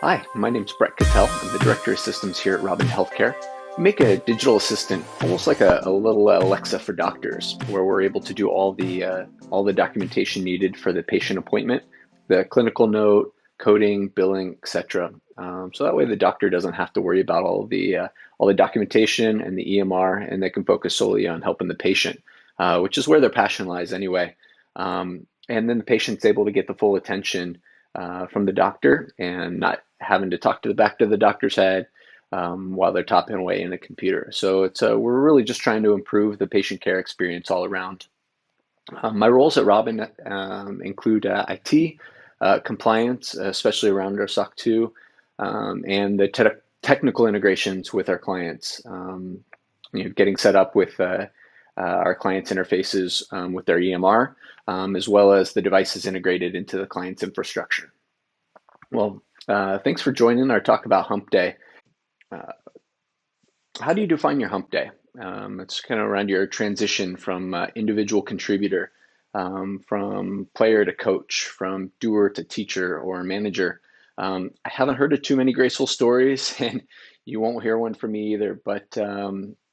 Hi, my name's Brett Cattell. I'm the Director of Systems here at Robin Healthcare. We make a digital assistant, almost like a little Alexa for doctors, where we're able to do all the documentation needed for the patient appointment, the clinical note, coding, billing, etc. So that way the doctor doesn't have to worry about all the documentation and the EMR, and they can focus solely on helping the patient, which is where their passion lies anyway. And then the patient's able to get the full attention from the doctor and not having to talk to the back of the doctor's head while they're typing away in a computer. So we're really just trying to improve the patient care experience all around. My roles at Robin include IT, compliance, especially around our SOC 2, and the technical integrations with our clients. Getting set up with our clients' interfaces with their EMR, as well as the devices integrated into the client's infrastructure. Well, thanks for joining our talk about Hump Day. Uh, how do you define your Hump Day? It's kind of around your transition from individual contributor, from player to coach, from doer to teacher or manager. I haven't heard of too many graceful stories, and you won't hear one from me either. But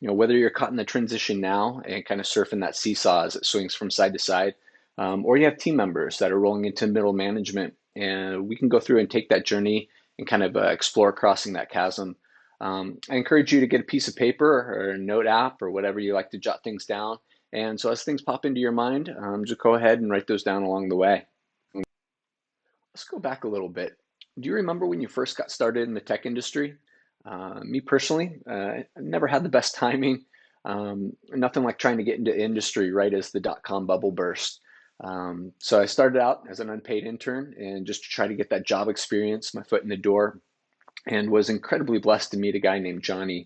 whether you're caught in the transition now and kind of surfing that seesaw as it swings from side to side, or you have team members that are rolling into middle management, and we can go through and take that journey and kind of explore crossing that chasm. I encourage you to get a piece of paper or a note app or whatever you like to jot things down. And so as things pop into your mind, just go ahead and write those down along the way. Let's go back a little bit. Do you remember when you first got started in the tech industry? Me personally, I never had the best timing. Nothing like trying to get into industry right as the dot-com bubble burst. So I started out as an unpaid intern and just to try to get that job experience, my foot in the door, and was incredibly blessed to meet a guy named Johnny.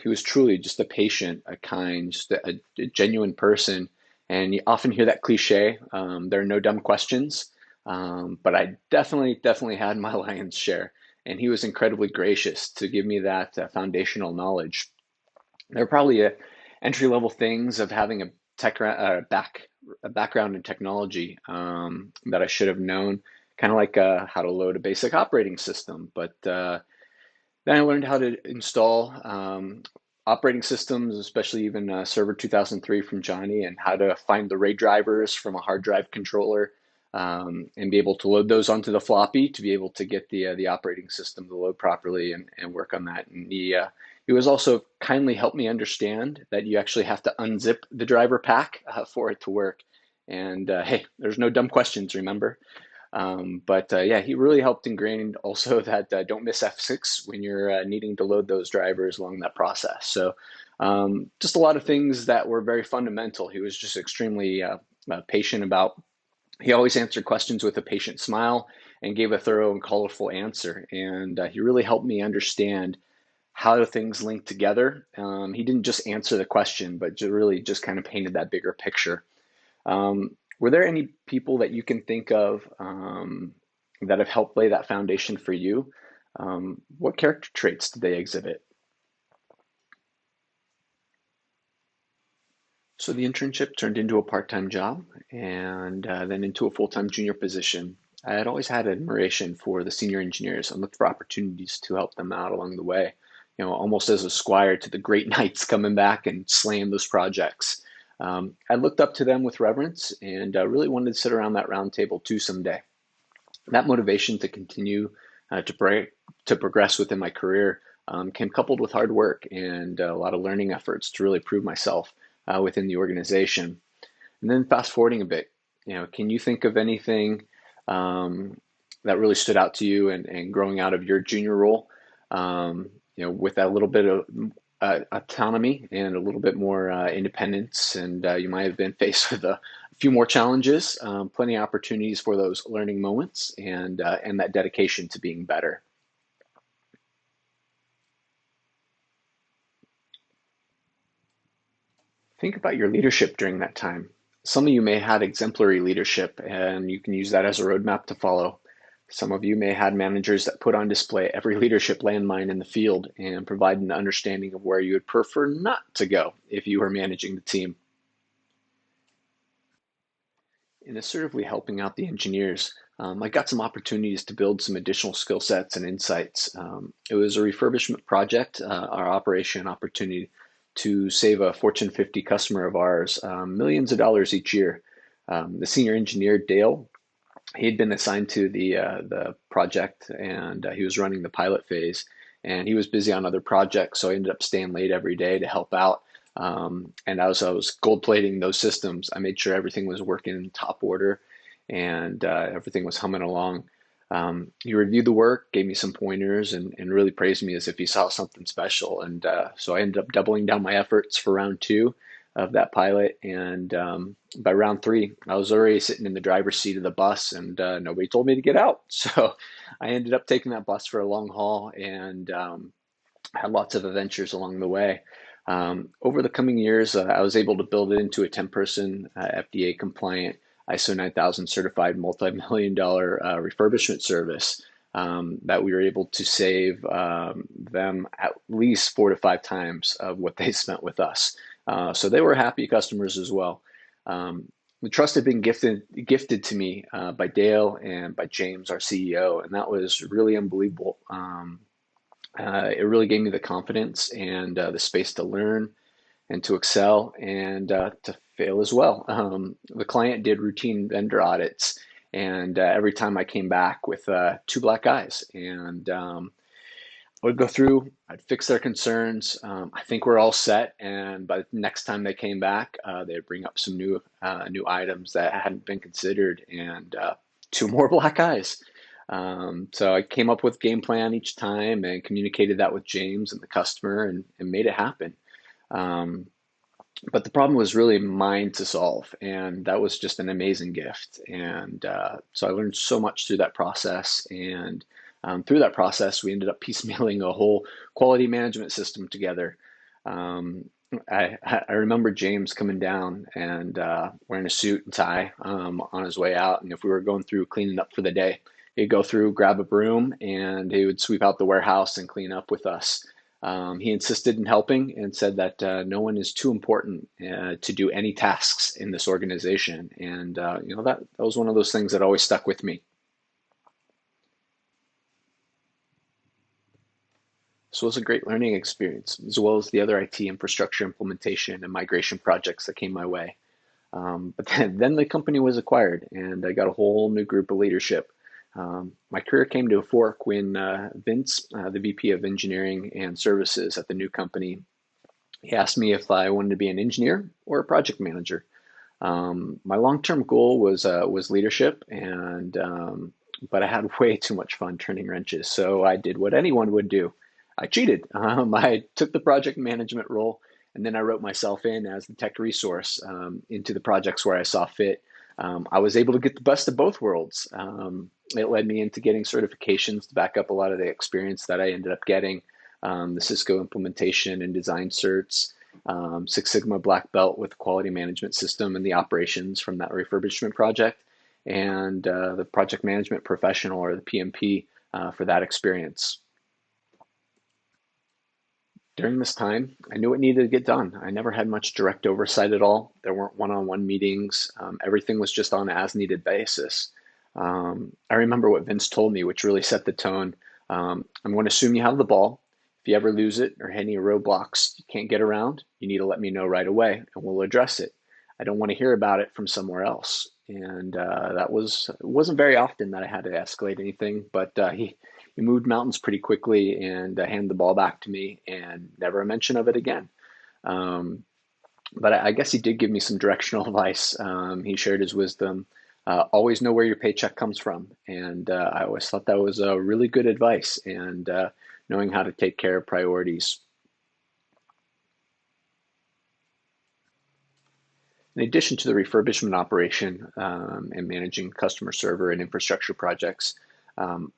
He was truly just a patient, a kind, just a genuine person. And you often hear that cliche, there are no dumb questions. But I definitely had my lion's share. And he was incredibly gracious to give me that foundational knowledge. There are probably entry level things of having a a background in technology that I should have known, kind of like how to load a basic operating system. But then I learned how to install operating systems, especially even Server 2003 from Johnny, and how to find the RAID drivers from a hard drive controller, and be able to load those onto the floppy to be able to get the operating system to load properly and work on that. And he was also kindly helped me understand that you actually have to unzip the driver pack for it to work. And hey, there's no dumb questions, remember? But yeah, he really helped ingrain also that don't miss F6 when you're needing to load those drivers along that process. So just a lot of things that were very fundamental. He was just extremely patient about. He always answered questions with a patient smile and gave a thorough and colorful answer. And he really helped me understand how do things link together. He didn't just answer the question, but really just kind of painted that bigger picture. Were there any people that you can think of that have helped lay that foundation for you? What character traits did they exhibit? So the internship turned into a part-time job and then into a full-time junior position. I had always had admiration for the senior engineers and looked for opportunities to help them out along the way. Almost as a squire to the great knights coming back and slaying those projects. I looked up to them with reverence and really wanted to sit around that round table too someday. That motivation to continue to progress within my career came coupled with hard work and a lot of learning efforts to really prove myself within the organization. And then fast forwarding a bit, can you think of anything that really stood out to you and growing out of your junior role? With that little bit of autonomy and a little bit more independence, and you might have been faced with a few more challenges, plenty of opportunities for those learning moments, and that dedication to being better. Think about your leadership during that time. Some of you may have had exemplary leadership, and you can use that as a roadmap to follow. Some of you may have had managers that put on display every leadership landmine in the field and provide an understanding of where you would prefer not to go if you were managing the team. in assertively helping out the engineers, I got some opportunities to build some additional skill sets and insights. It was a refurbishment project, our operation opportunity to save a Fortune 50 customer of ours millions of dollars each year. The senior engineer, Dale, he had been assigned to the project, and he was running the pilot phase, and he was busy on other projects, so I ended up staying late every day to help out. And as I was gold plating those systems, I made sure everything was working in top order, and everything was humming along. He reviewed the work, gave me some pointers, and really praised me as if he saw something special. And so I ended up doubling down my efforts for round two of that pilot. And by round three, I was already sitting in the driver's seat of the bus, and nobody told me to get out. So I ended up taking that bus for a long haul, and had lots of adventures along the way. Over the coming years, I was able to build it into a 10-person FDA compliant, ISO 9000 certified multi-million dollar refurbishment service that we were able to save them at least 4 to 5 times of what they spent with us. So they were happy customers as well. The trust had been gifted to me by Dale and by James, our CEO, and that was really unbelievable. It really gave me the confidence and the space to learn and to excel and to fail as well. The client did routine vendor audits, and every time I came back with 2 black eyes, and I would go through, I'd fix their concerns. I think we're all set, and by the next time they came back, they'd bring up some new items that hadn't been considered, and 2 more black eyes. So I came up with game plan each time and communicated that with James and the customer, and made it happen. Um, but the problem was really mine to solve, and that was just an amazing gift. And so I learned so much through that process. And through that process, we ended up piecemealing a whole quality management system together. Um, I remember James coming down and wearing a suit and tie on his way out. And if we were going through cleaning up for the day, he'd go through, grab a broom, and he would sweep out the warehouse and clean up with us. He insisted in helping and said that no one is too important to do any tasks in this organization. And that was one of those things that always stuck with me. So it was a great learning experience, as well as the other IT infrastructure implementation and migration projects that came my way. But then the company was acquired, and I got a whole new group of leadership. My career came to a fork when Vince, the VP of Engineering and Services at the new company, he asked me if I wanted to be an engineer or a project manager. My long-term goal was leadership, and but I had way too much fun turning wrenches, so I did what anyone would do. I cheated. I took the project management role, and then I wrote myself in as the tech resource into the projects where I saw fit. I was able to get the best of both worlds. It led me into getting certifications to back up a lot of the experience that I ended up getting. The Cisco implementation and design certs, Six Sigma black belt with quality management system and the operations from that refurbishment project, and the project management professional, or the PMP, for that experience. During this time, I knew it needed to get done. I never had much direct oversight at all. There weren't one-on-one meetings. Everything was just on an as-needed basis. I remember what Vince told me, which really set the tone. I'm going to assume you have the ball. If you ever lose it or hit any roadblocks you can't get around, you need to let me know right away, and we'll address it. I don't want to hear about it from somewhere else. And it wasn't very often that I had to escalate anything, but he moved mountains pretty quickly and handed the ball back to me, and never a mention of it again. Um, but I guess he did give me some directional advice. He shared his wisdom. Always know where your paycheck comes from. And I always thought that was really good advice, and knowing how to take care of priorities. In addition to the refurbishment operation and managing customer server and infrastructure projects,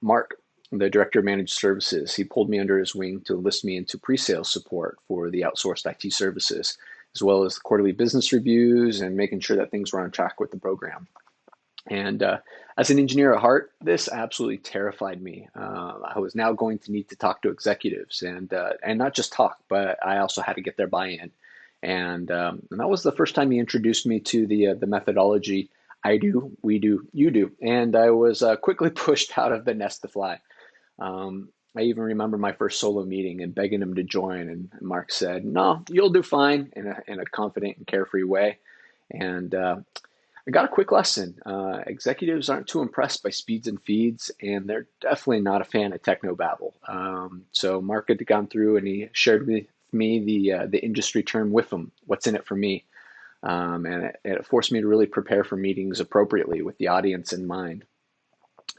Mark, the director of managed services, he pulled me under his wing to enlist me into pre-sales support for the outsourced IT services, as well as quarterly business reviews and making sure that things were on track with the program. And as an engineer at heart, this absolutely terrified me. I was now going to need to talk to executives, and not just talk, but I also had to get their buy-in. And that was the first time he introduced me to the methodology I do, we do, you do. And I was quickly pushed out of the nest to fly. I even remember my first solo meeting and begging him to join, and Mark said, "No, you'll do fine," in a confident and carefree way. And I got a quick lesson. Executives aren't too impressed by speeds and feeds, and they're definitely not a fan of technobabble. So Mark had gone through and he shared with me the industry term with him. What's in it for me? And it forced me to really prepare for meetings appropriately with the audience in mind.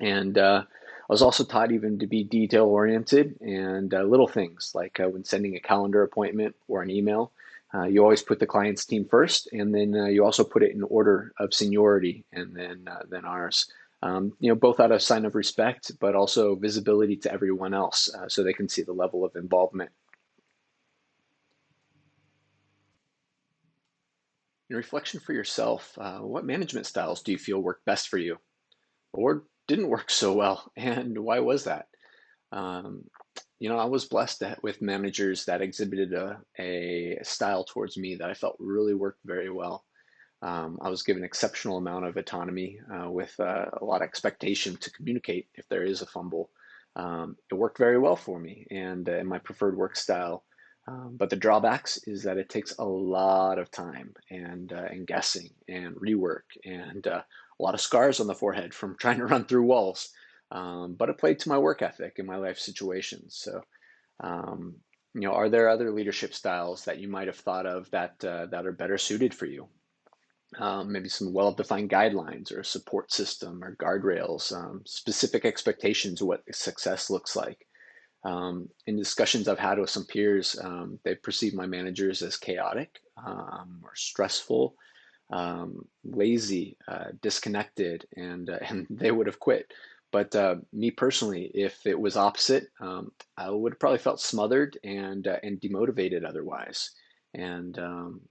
And I was also taught even to be detail oriented and little things like when sending a calendar appointment or an email. You always put the client's team first, and then you also put it in order of seniority, and then ours. Both out of sign of respect, but also visibility to everyone else, so they can see the level of involvement. In reflection for yourself, what management styles do you feel work best for you, or didn't work so well, and why was that? Um, I was blessed with managers that exhibited a style towards me that I felt really worked very well. I was given exceptional amount of autonomy with a lot of expectation to communicate if there is a fumble. It worked very well for me and in my preferred work style. But the drawbacks is that it takes a lot of time and guessing and rework and a lot of scars on the forehead from trying to run through walls. But it played to my work ethic and my life situations. So, um, are there other leadership styles that you might have thought of that are better suited for you? Maybe some well-defined guidelines or a support system or guardrails, specific expectations of what success looks like. In discussions I've had with some peers, they perceive my managers as chaotic or stressful, lazy, disconnected, and they would have quit. But me personally, if it was opposite, I would have probably felt smothered and demotivated otherwise. And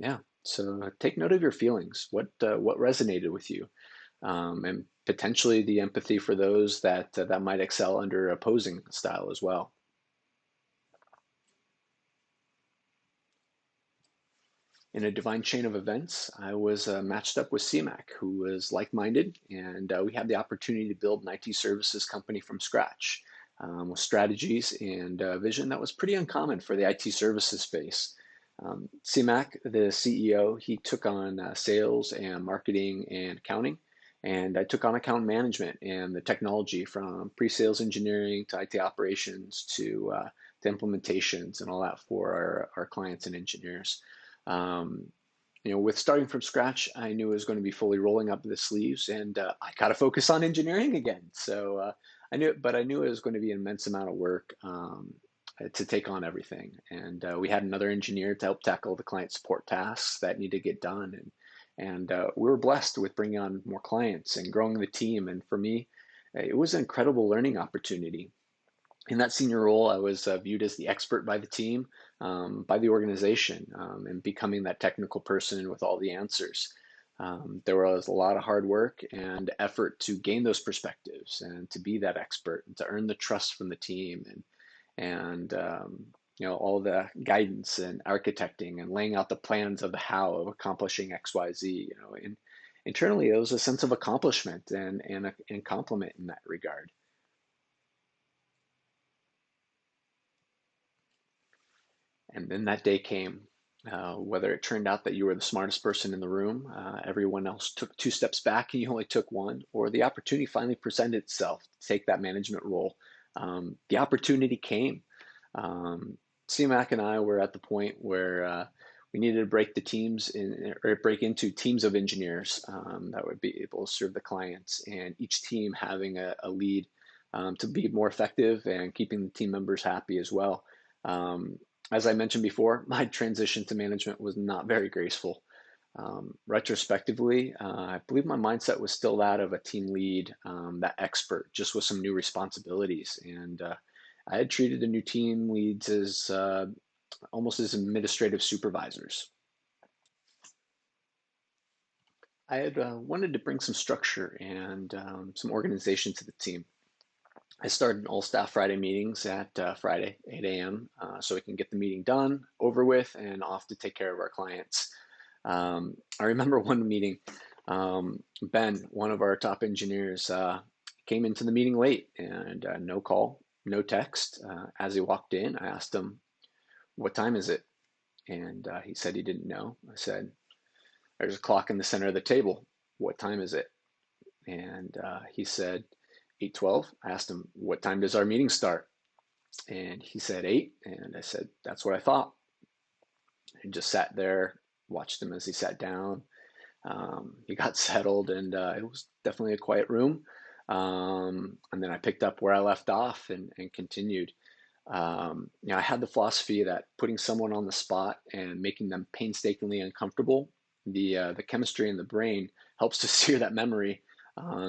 yeah, so take note of your feelings. What resonated with you, and potentially the empathy for those that might excel under opposing style as well. In a divine chain of events, I was matched up with CMAC, who was like-minded, and we had the opportunity to build an IT services company from scratch with strategies and vision that was pretty uncommon for the IT services space. CMAC, the CEO, he took on sales and marketing and accounting, and I took on account management and the technology from pre-sales engineering to IT operations to implementations and all that for our clients and engineers. Um, with starting from scratch, I knew it was going to be fully rolling up the sleeves, and I got to focus on engineering again. So I knew it was going to be an immense amount of work to take on everything. And we had another engineer to help tackle the client support tasks that need to get done, and we were blessed with bringing on more clients and growing the team. And for me, it was an incredible learning opportunity. In that senior role, I was viewed as the expert by the team, by the organization, and becoming that technical person with all the answers. There was a lot of hard work and effort to gain those perspectives and to be that expert and to earn the trust from the team and all the guidance and architecting and laying out the plans of the how of accomplishing X, Y, Z. And internally, it was a sense of accomplishment and compliment in that regard. And then that day came. Whether it turned out that you were the smartest person in the room, everyone else took two steps back and you only took one, or the opportunity finally presented itself to take that management role. The opportunity came. Um, CMAC and I were at the point where we needed to break the teams in, or break into teams of engineers that would be able to serve the clients, and each team having a lead to be more effective and keeping the team members happy as well. Um, as I mentioned before, my transition to management was not very graceful. Retrospectively, I believe my mindset was still that of a team lead, that expert, just with some new responsibilities. And I had treated the new team leads as almost as administrative supervisors. I had wanted to bring some structure and some organization to the team. I started all staff Friday meetings at Friday, 8 a.m., so we can get the meeting done, over with, and off to take care of our clients. I remember one meeting, Ben, one of our top engineers, came into the meeting late and no call, no text. As he walked in, I asked him, "What time is it?" And he said he didn't know. I said, "There's a clock in the center of the table. What time is it?" And he said, 8:12. I asked him, "What time does our meeting start?" And he said 8. And I said, "That's what I thought." And just sat there, watched him as he sat down. He got settled, and it was definitely a quiet room. And then I picked up where I left off and continued. I had the philosophy that putting someone on the spot and making them painstakingly uncomfortable, the chemistry in the brain helps to sear that memory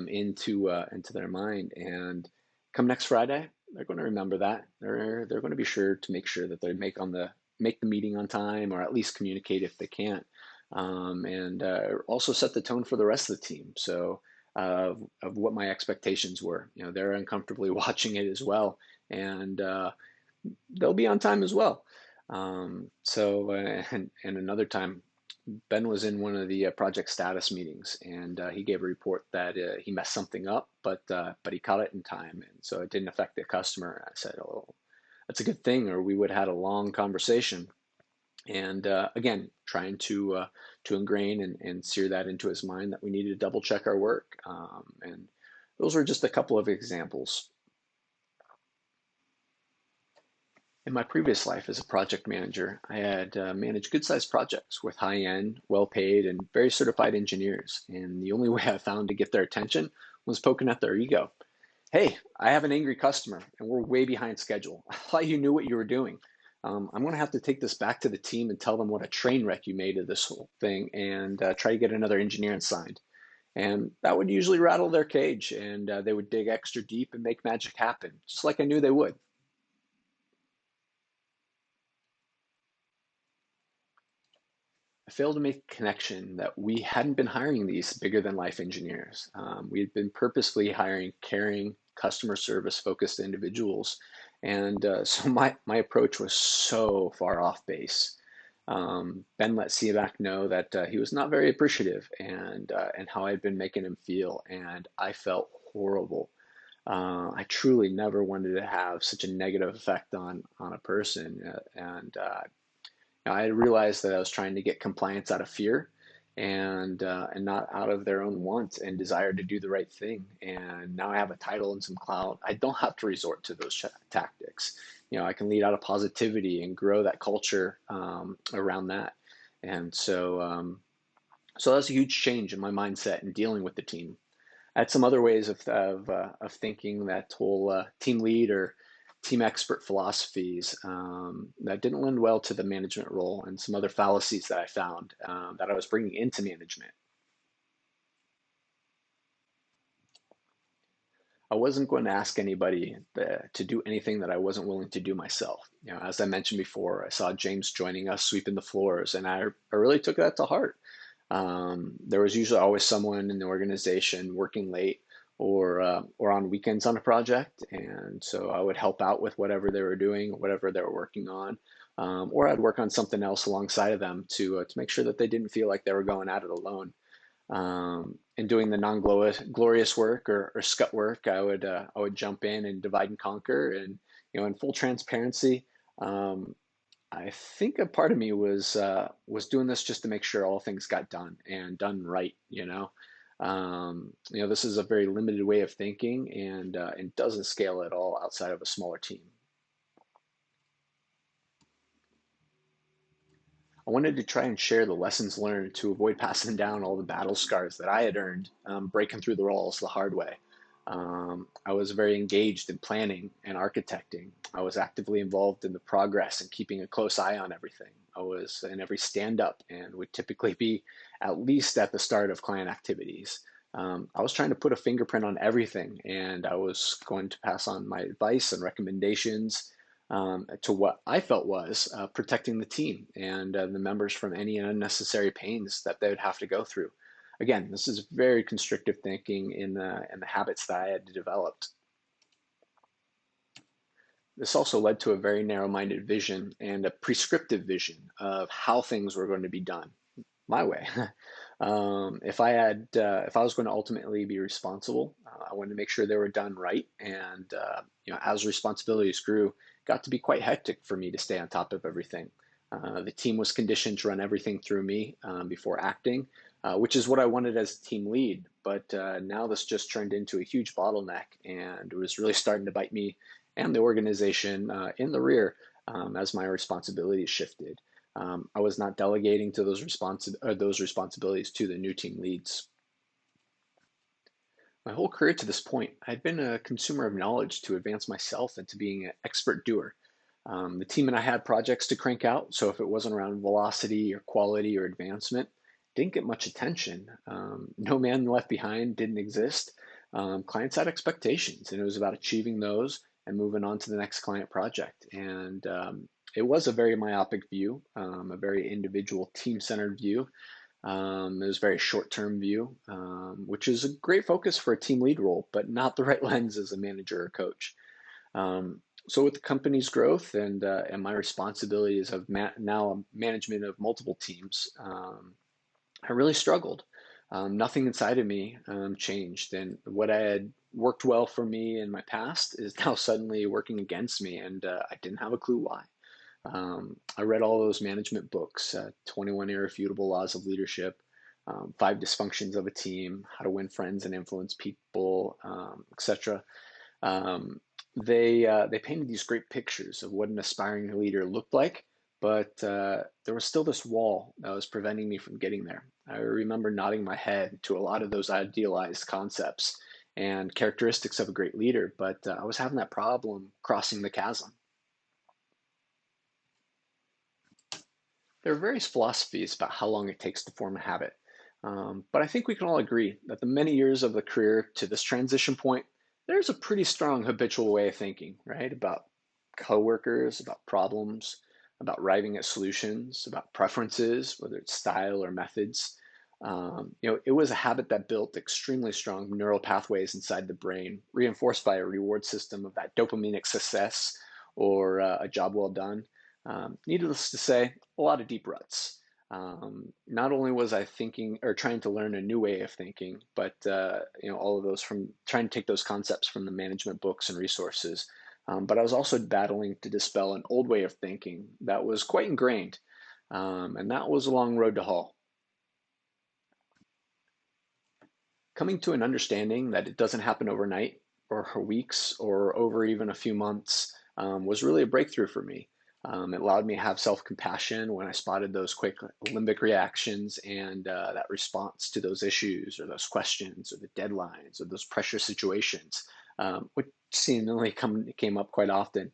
into their mind. And come next Friday, they're going to remember that. They're going to be sure to make sure that they make the meeting on time, or at least communicate if they can't, and also set the tone for the rest of the team. So of what my expectations were, they're uncomfortably watching it as well, and they'll be on time as well. And another time, Ben was in one of the project status meetings, and he gave a report that he messed something up, but he caught it in time, and so it didn't affect the customer. I said, "Oh, that's a good thing, or we would have had a long conversation." And again, trying to ingrain and sear that into his mind that we needed to double check our work. And those were just a couple of examples. In my previous life as a project manager, I had managed good-sized projects with high-end, well-paid, and very certified engineers. And the only way I found to get their attention was poking at their ego. "Hey, I have an angry customer and we're way behind schedule. I thought you knew what you were doing. I'm going to have to take this back to the team and tell them what a train wreck you made of this whole thing, and try to get another engineer assigned." And that would usually rattle their cage, and they would dig extra deep and make magic happen, just like I knew they would. I failed to make a connection that we hadn't been hiring these bigger than life engineers. We had been purposely hiring caring, customer service focused individuals. And so my approach was so far off base. Ben let Seaback know that he was not very appreciative, and how I'd been making him feel. And I felt horrible. I truly never wanted to have such a negative effect on a person. I realized that I was trying to get compliance out of fear, and not out of their own want and desire to do the right thing. And now I have a title and some clout. I don't have to resort to those tactics. I can lead out of positivity and grow that culture around that. And so that's a huge change in my mindset in dealing with the team. I had some other ways of thinking that whole team lead or team expert philosophies that didn't lend well to the management role, and some other fallacies that I found that I was bringing into management. I wasn't going to ask anybody to do anything that I wasn't willing to do myself. As I mentioned before, I saw James joining us sweeping the floors, and I really took that to heart. There was usually always someone in the organization working late or on weekends on a project, and so I would help out with whatever they were doing, whatever they were working on, or I'd work on something else alongside of them to make sure that they didn't feel like they were going at it alone. And doing the non-glorious work or scut work, I would jump in and divide and conquer. And in full transparency, um, I think a part of me was doing this just to make sure all things got done and done right. This is a very limited way of thinking, and doesn't scale at all outside of a smaller team. I wanted to try and share the lessons learned to avoid passing down all the battle scars that I had earned, breaking through the walls the hard way. I was very engaged in planning and architecting. I was actively involved in the progress and keeping a close eye on everything. I was in every stand up and would typically be at least at the start of client activities. I was trying to put a fingerprint on everything, and I was going to pass on my advice and recommendations to what I felt was protecting the team and the members from any unnecessary pains that they would have to go through. Again, this is very constrictive thinking in the habits that I had developed. This also led to a very narrow-minded vision and a prescriptive vision of how things were going to be done my way. If I was going to ultimately be responsible, I wanted to make sure they were done right. And as responsibilities grew, it got to be quite hectic for me to stay on top of everything. The team was conditioned to run everything through me before acting, which is what I wanted as team lead. But now this just turned into a huge bottleneck, and it was really starting to bite me and the organization in the rear as my responsibilities shifted. I was not delegating to those responsibilities to the new team leads. My whole career to this point, I'd been a consumer of knowledge to advance myself into being an expert doer. The team and I had projects to crank out, so if it wasn't around velocity or quality or advancement, didn't get much attention. No man left behind didn't exist. Clients had expectations, and it was about achieving those and moving on to the next client project. And it was a very myopic view, a very individual team-centered view. It was a very short-term view, which is a great focus for a team lead role, but not the right lens as a manager or coach. So with the company's growth and my responsibilities of now management of multiple teams, I really struggled. Nothing inside of me changed, and what I had worked well for me in my past is now suddenly working against me, and I didn't have a clue why. I read all those management books, 21 Irrefutable Laws of Leadership, Five Dysfunctions of a Team, How to Win Friends and Influence People, etc. They painted these great pictures of what an aspiring leader looked like, but there was still this wall that was preventing me from getting there. I remember nodding my head to a lot of those idealized concepts and characteristics of a great leader, but I was having that problem crossing the chasm. There are various philosophies about how long it takes to form a habit, but I think we can all agree that the many years of the career to this transition point, there's a pretty strong habitual way of thinking, right? About coworkers, about problems, about arriving at solutions, about preferences, whether it's style or methods. It was a habit that built extremely strong neural pathways inside the brain, reinforced by a reward system of that dopaminic success or a job well done. Needless to say, a lot of deep ruts. Not only was I thinking or trying to learn a new way of thinking, but all of those from trying to take those concepts from the management books and resources. But I was also battling to dispel an old way of thinking that was quite ingrained, and that was a long road to haul. Coming to an understanding that it doesn't happen overnight or for weeks or over even a few months was really a breakthrough for me. It allowed me to have self-compassion when I spotted those quick limbic reactions and that response to those issues or those questions or the deadlines or those pressure situations, which seemingly came up quite often.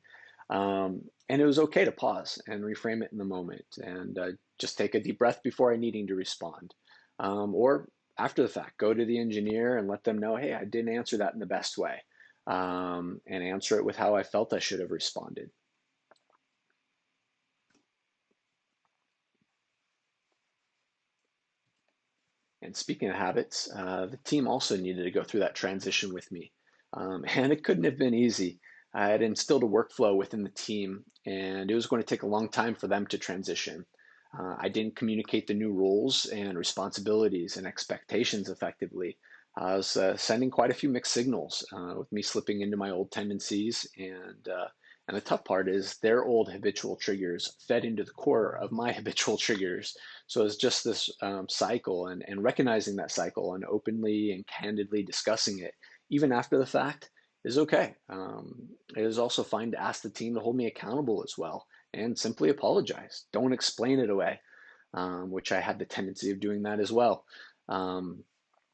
And it was okay to pause and reframe it in the moment and just take a deep breath before I needing to respond. Or after the fact, go to the engineer and let them know, hey, I didn't answer that in the best way, and answer it with how I felt I should have responded. And speaking of habits, the team also needed to go through that transition with me. And it couldn't have been easy. I had instilled a workflow within the team, and it was going to take a long time for them to transition. I didn't communicate the new roles and responsibilities and expectations effectively. I was sending quite a few mixed signals with me slipping into my old tendencies, and the tough part is their old habitual triggers fed into the core of my habitual triggers. So it's just this cycle, and recognizing that cycle and openly and candidly discussing it, even after the fact, is okay. It is also fine to ask the team to hold me accountable as well and simply apologize. Don't explain it away, which I had the tendency of doing that as well. Um,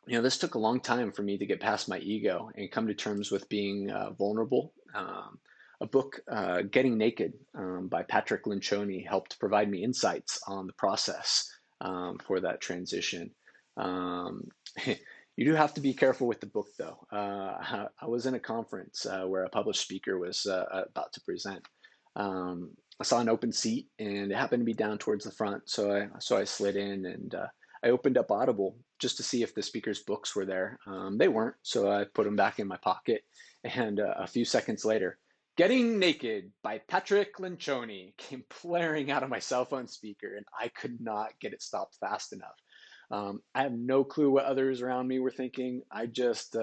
this took a long time for me to get past my ego and come to terms with being vulnerable. A book, Getting Naked by Patrick Lencioni, helped provide me insights on the process for that transition. Um, you do have to be careful with the book, though. I was in a conference where a published speaker was about to present. I saw an open seat, and it happened to be down towards the front, so I slid in and I opened up Audible just to see if the speaker's books were there. They weren't, so I put them back in my pocket. And a few seconds later, Getting Naked by Patrick Lencioni came blaring out of my cell phone speaker, and I could not get it stopped fast enough. I have no clue what others around me were thinking. I just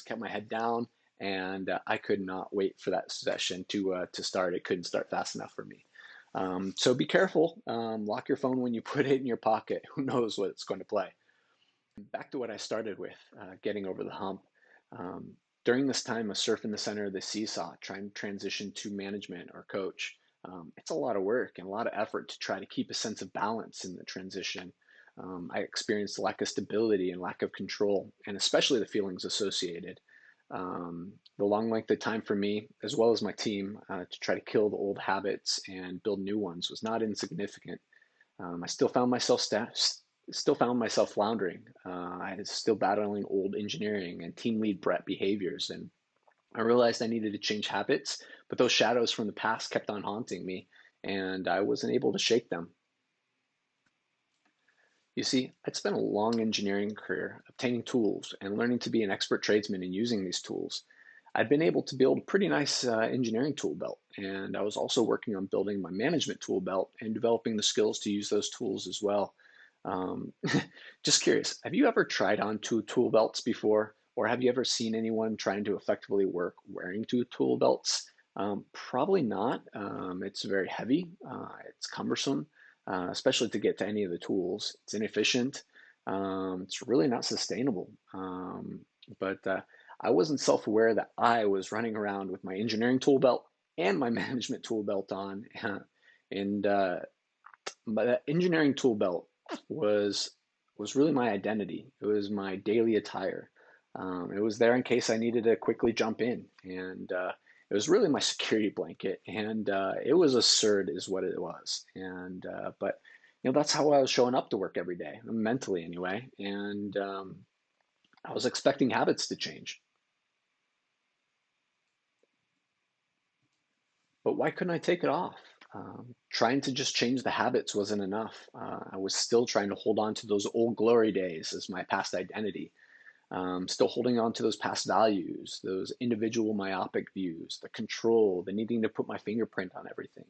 kept my head down, and I could not wait for that session to start. It couldn't start fast enough for me. So be careful. Lock your phone when you put it in your pocket. Who knows what it's going to play? Back to what I started with, getting over the hump. Um, During this time of surfing the center of the seesaw, trying to transition to management or coach, it's a lot of work and a lot of effort to try to keep a sense of balance in the transition. I experienced lack of stability and lack of control, and especially the feelings associated. The long length of time for me, as well as my team, to try to kill the old habits and build new ones was not insignificant. I still found myself floundering. I was still battling old engineering and team lead Brett behaviors, and I realized I needed to change habits, but those shadows from the past kept on haunting me, and I wasn't able to shake them. You see, I'd spent a long engineering career obtaining tools and learning to be an expert tradesman in using these tools. I'd been able to build a pretty nice engineering tool belt, and I was also working on building my management tool belt and developing the skills to use those tools as well. Um, just curious, have you ever tried on two tool belts before, or have you ever seen anyone trying to effectively work wearing two tool belts? Probably not. It's very heavy, it's cumbersome, especially to get to any of the tools. It's inefficient. It's really not sustainable. But I wasn't self-aware that I was running around with my engineering tool belt and my management tool belt on. And but that engineering tool belt was was really my identity. It was my daily attire. It was there in case I needed to quickly jump in, and it was really my security blanket. And it was absurd, is what it was. And but that's how I was showing up to work every day, mentally anyway. And I was expecting habits to change. But why couldn't I take it off? Trying to just change the habits wasn't enough. I was still trying to hold on to those old glory days as my past identity, still holding on to those past values, those individual myopic views, the control, the needing to put my fingerprint on everything,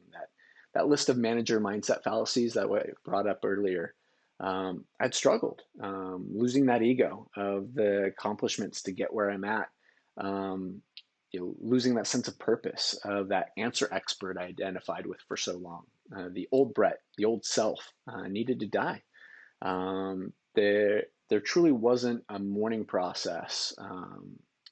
that list of manager mindset fallacies that I brought up earlier. I'd struggled, losing that ego of the accomplishments to get where I'm at. Um, Losing that sense of purpose of that answer expert I identified with for so long. The old Brett, the old self, needed to die. There truly wasn't a mourning process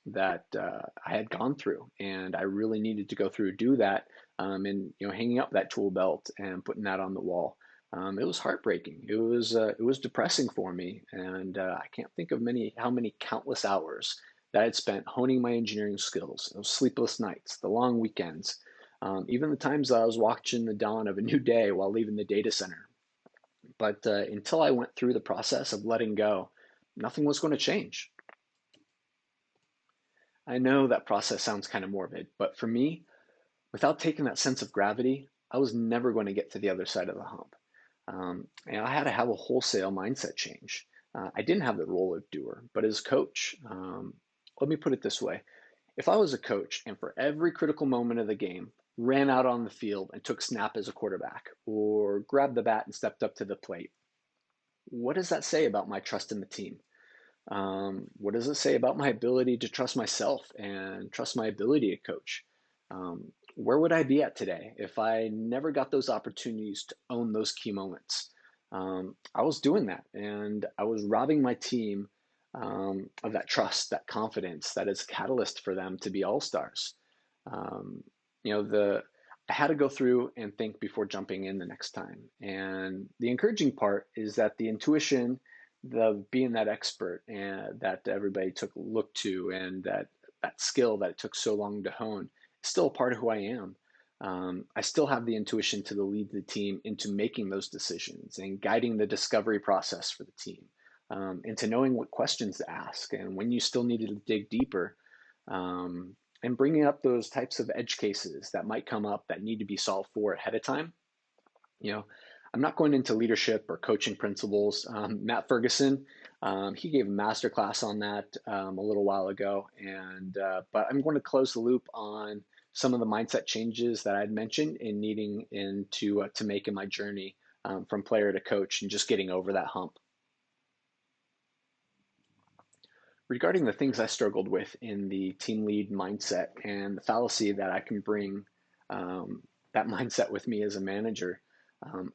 that I had gone through, and I really needed to go through do that. And hanging up that tool belt and putting that on the wall. It was heartbreaking. It was depressing for me, and I can't think of how many countless hours that I'd spent honing my engineering skills. Those sleepless nights, the long weekends, even the times that I was watching the dawn of a new day while leaving the data center. But until I went through the process of letting go, nothing was going to change. I know that process sounds kind of morbid, but for me, without taking that sense of gravity, I was never going to get to the other side of the hump. And I had to have a wholesale mindset change. I didn't have the role of doer, but as coach, let me put it this way. If I was a coach and for every critical moment of the game, ran out on the field and took snap as a quarterback, or grabbed the bat and stepped up to the plate, what does that say about my trust in the team? What does it say about my ability to trust myself and trust my ability to coach? Where would I be at today if I never got those opportunities to own those key moments? I was doing that, and I was robbing my team of that trust, that confidence that is a catalyst for them to be all stars. Um, the I had to go through and think before jumping in the next time. And the encouraging part is that the intuition, the being that expert and that everybody took a look to, and that skill that it took so long to hone, is still a part of who I am. I still have the intuition to lead the team into making those decisions and guiding the discovery process for the team, into knowing what questions to ask and when you still needed to dig deeper, and bringing up those types of edge cases that might come up that need to be solved for ahead of time. You know, I'm not going into leadership or coaching principles. Matt Ferguson, he gave a master class on that a little while ago, and but I'm going to close the loop on some of the mindset changes that I'd mentioned in needing to make in my journey from player to coach and just getting over that hump. Regarding the things I struggled with in the team lead mindset and the fallacy that I can bring that mindset with me as a manager,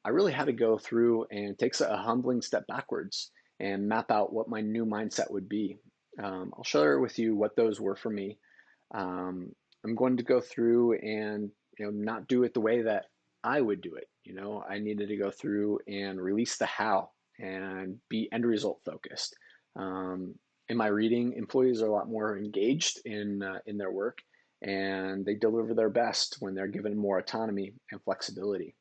I really had to go through and take a humbling step backwards and map out what my new mindset would be. I'll share with you what those were for me. I'm going to go through and not do it the way that I would do it. I needed to go through and release the how and be end result focused. In my reading, employees are a lot more engaged in their work, and they deliver their best when they're given more autonomy and flexibility.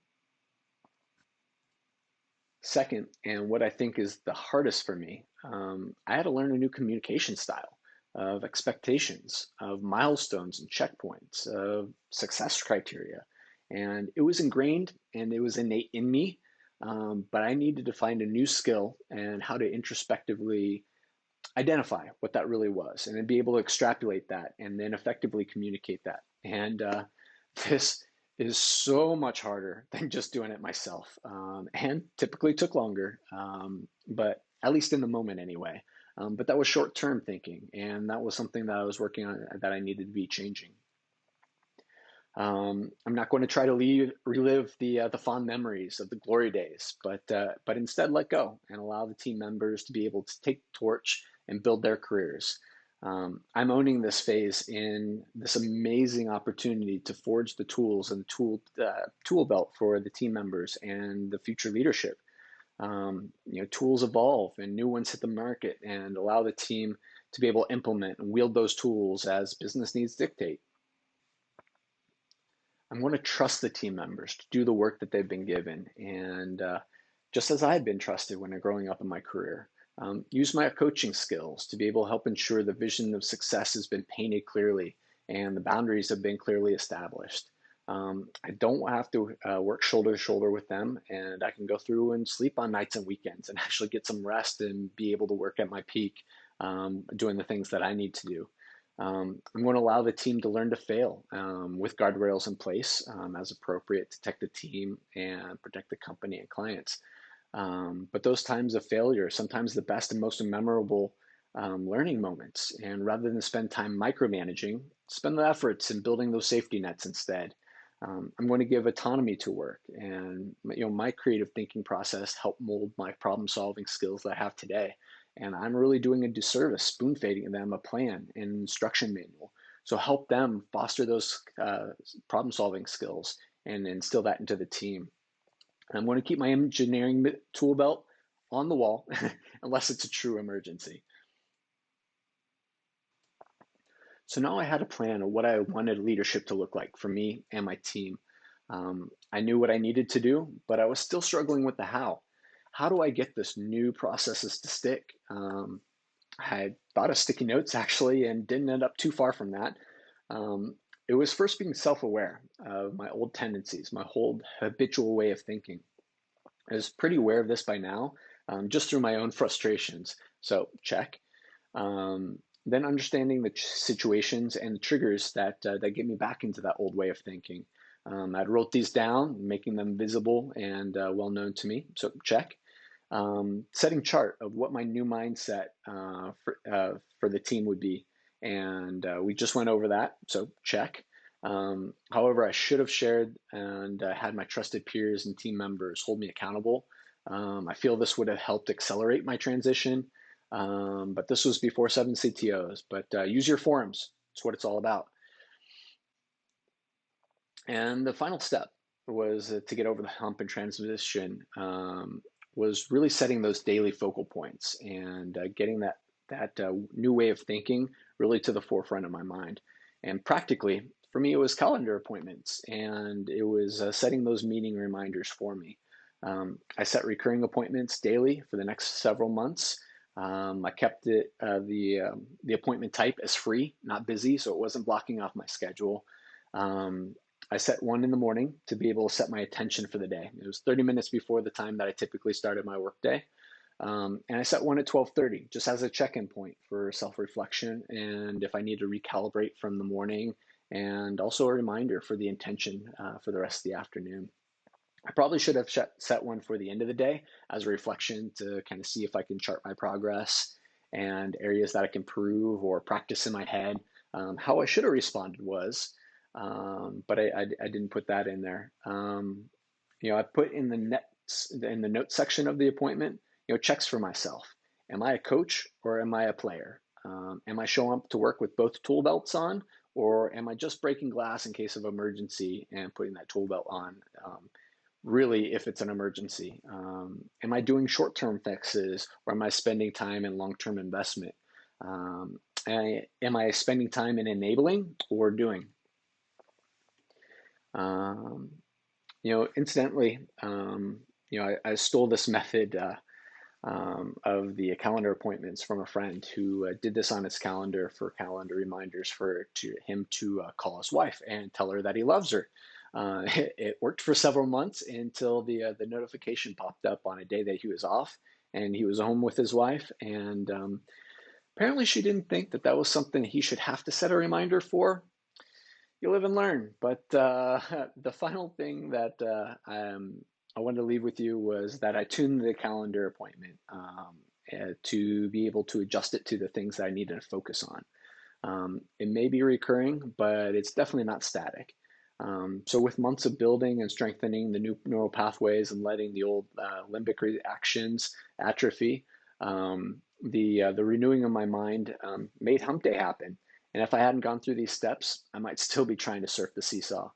Second, and what I think is the hardest for me, I had to learn a new communication style of expectations, of milestones and checkpoints, of success criteria. And it was ingrained and it was innate in me, but I needed to find a new skill and how to introspectively identify what that really was and then be able to extrapolate that and then effectively communicate that. And this is so much harder than just doing it myself, and typically took longer, but at least in the moment anyway. But that was short-term thinking, and that was something that I was working on that I needed to be changing. I'm not going to try to relive the fond memories of the glory days, but instead let go and allow the team members to be able to take the torch and build their careers. I'm owning this phase in this amazing opportunity to forge the tools and tool belt for the team members and the future leadership. Tools evolve and new ones hit the market and allow the team to be able to implement and wield those tools as business needs dictate. I'm going to trust the team members to do the work that they've been given. And just as I had been trusted when growing up in my career, use my coaching skills to be able to help ensure the vision of success has been painted clearly and the boundaries have been clearly established. I don't have to work shoulder to shoulder with them, and I can go through and sleep on nights and weekends and actually get some rest and be able to work at my peak, doing the things that I need to do. I'm going to allow the team to learn to fail with guardrails in place as appropriate to protect the team and protect the company and clients. But those times of failure are sometimes the best and most memorable learning moments. And rather than spend time micromanaging, spend the efforts in building those safety nets instead. I'm going to give autonomy to work, and my creative thinking process helped mold my problem-solving skills that I have today. And I'm really doing a disservice spoon feeding them a plan and instruction manual. So help them foster those problem-solving skills and instill that into the team. And I'm going to keep my engineering tool belt on the wall unless it's a true emergency. So now I had a plan of what I wanted leadership to look like for me and my team. I knew what I needed to do, but I was still struggling with the how. How do I get this new processes to stick? I had thought of sticky notes actually and didn't end up too far from that. It was first being self-aware of my old tendencies, my whole habitual way of thinking. I was pretty aware of this by now, just through my own frustrations. So check. Then understanding the situations and the triggers that get me back into that old way of thinking. I'd wrote these down, making them visible and well known to me. So check. Setting chart of what my new mindset for the team would be, and we just went over that. So check. However, I should have shared and had my trusted peers and team members hold me accountable. I feel this would have helped accelerate my transition. But this was before 7 CTOs. But use your forums. It's what it's all about. And the final step was to get over the hump and transition, was really setting those daily focal points and getting that new way of thinking really to the forefront of my mind. And practically, for me, it was calendar appointments, and it was setting those meeting reminders for me. I set recurring appointments daily for the next several months. I kept the appointment type as free, not busy, so it wasn't blocking off my schedule. I set one in the morning to be able to set my attention for the day. It was 30 minutes before the time that I typically started my workday. And I set one at 12:30 just as a check-in point for self-reflection and if I need to recalibrate from the morning, and also a reminder for the intention for the rest of the afternoon. I probably should have set one for the end of the day as a reflection to kind of see if I can chart my progress and areas that I can improve or practice in my head. How I should have responded was, but I didn't put that in there. I put in the notes section of the appointment, checks for myself. Am I a coach or am I a player? Am I showing up to work with both tool belts on, or am I just breaking glass in case of emergency and putting that tool belt on? Really, if it's an emergency, am I doing short-term fixes, or am I spending time in long-term investment? Am I spending time in enabling or doing? Incidentally, I stole this method of the calendar appointments from a friend who did this on his calendar for calendar reminders for him to call his wife and tell her that he loves her. It worked for several months until the notification popped up on a day that he was off and he was home with his wife. And apparently she didn't think that that was something he should have to set a reminder for. You live and learn. But the final thing that I wanted to leave with you was that I tuned the calendar appointment to be able to adjust it to the things that I needed to focus on. It may be recurring, but it's definitely not static. So with months of building and strengthening the new neural pathways and letting the old limbic reactions atrophy, the renewing of my mind made Hump Day happen. And if I hadn't gone through these steps, I might still be trying to surf the seesaw.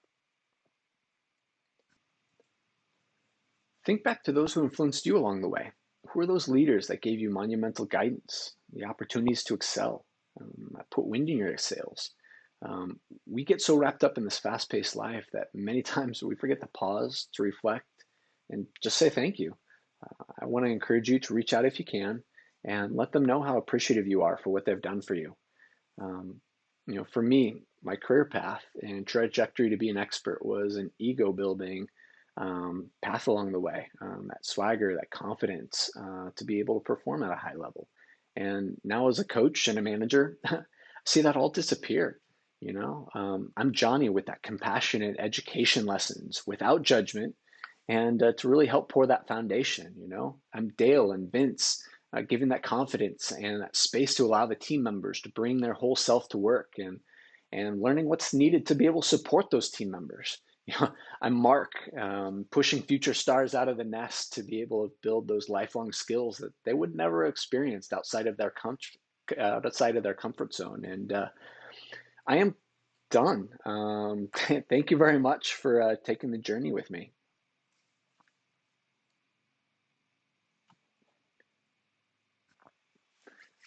Think back to those who influenced you along the way. Who are those leaders that gave you monumental guidance, the opportunities to excel, put wind in your sails? We get so wrapped up in this fast-paced life that many times we forget to pause, to reflect, and just say thank you. I want to encourage you to reach out if you can and let them know how appreciative you are for what they've done for you. For me, my career path and trajectory to be an expert was an ego building path along the way, that swagger, that confidence to be able to perform at a high level. And now as a coach and a manager, I see that all disappear. I'm Johnny with that compassionate education lessons without judgment and to really help pour that foundation. I'm Dale and Vince, giving that confidence and that space to allow the team members to bring their whole self to work and learning what's needed to be able to support those team members. I'm Mark, pushing future stars out of the nest to be able to build those lifelong skills that they would never have experienced outside of their comfort zone. And I am done. Thank you very much for taking the journey with me.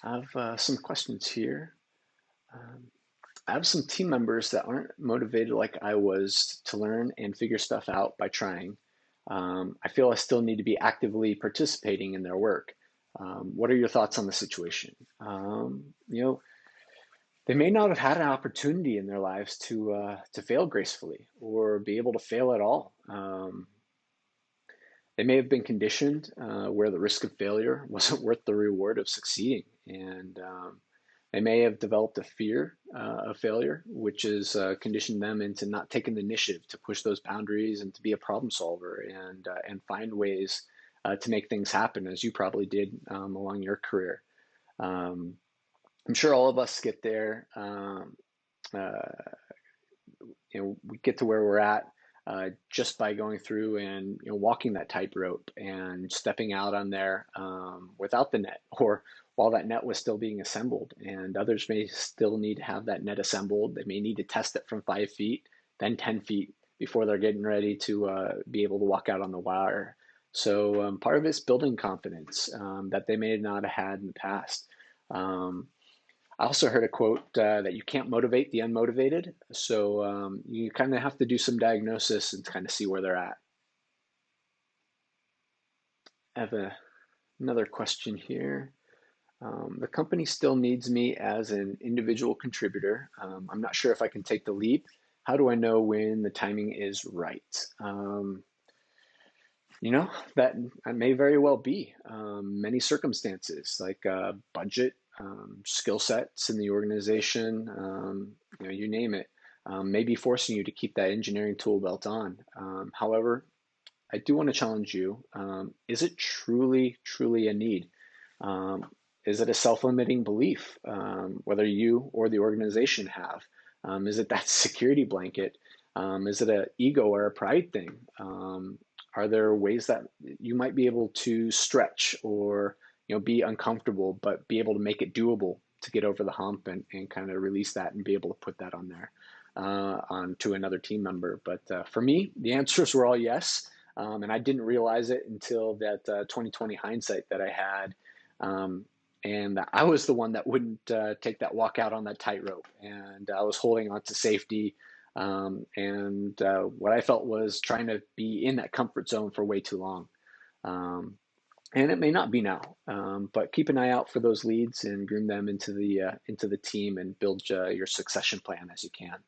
I have some questions here. I have some team members that aren't motivated like I was to learn and figure stuff out by trying. I feel I still need to be actively participating in their work. What are your thoughts on the situation? They may not have had an opportunity in their lives to fail gracefully or be able to fail at all. They may have been conditioned where the risk of failure wasn't worth the reward of succeeding, and they may have developed a fear of failure, which has conditioned them into not taking the initiative to push those boundaries and to be a problem solver and find ways to make things happen, as you probably did along your career. I'm sure all of us get there. We get to where we're at just by going through and walking that tightrope and stepping out on there without the net, or while that net was still being assembled. And others may still need to have that net assembled. They may need to test it from 5 feet, then 10 feet before they're getting ready to be able to walk out on the wire. So part of it's building confidence that they may not have had in the past. I also heard a quote that you can't motivate the unmotivated. So you kind of have to do some diagnosis and kind of see where they're at. I have another question here. The company still needs me as an individual contributor. I'm not sure if I can take the leap. How do I know when the timing is right? That may very well be many circumstances like budget, skill sets in the organization, you name it, may be forcing you to keep that engineering tool belt on. However, I do want to challenge you. Is it truly, truly a need? Is it a self-limiting belief, whether you or the organization have? Is it that security blanket? Is it an ego or a pride thing? Are there ways that you might be able to stretch or be uncomfortable, but be able to make it doable to get over the hump and kind of release that and be able to put that on there on to another team member? But for me, the answers were all yes. And I didn't realize it until that 2020 hindsight that I had. Um, and I was the one that wouldn't take that walk out on that tightrope. And I was holding on to safety. And what I felt was trying to be in that comfort zone for way too long. Um, and it may not be now, but keep an eye out for those leads and groom them into the team and build your succession plan as you can.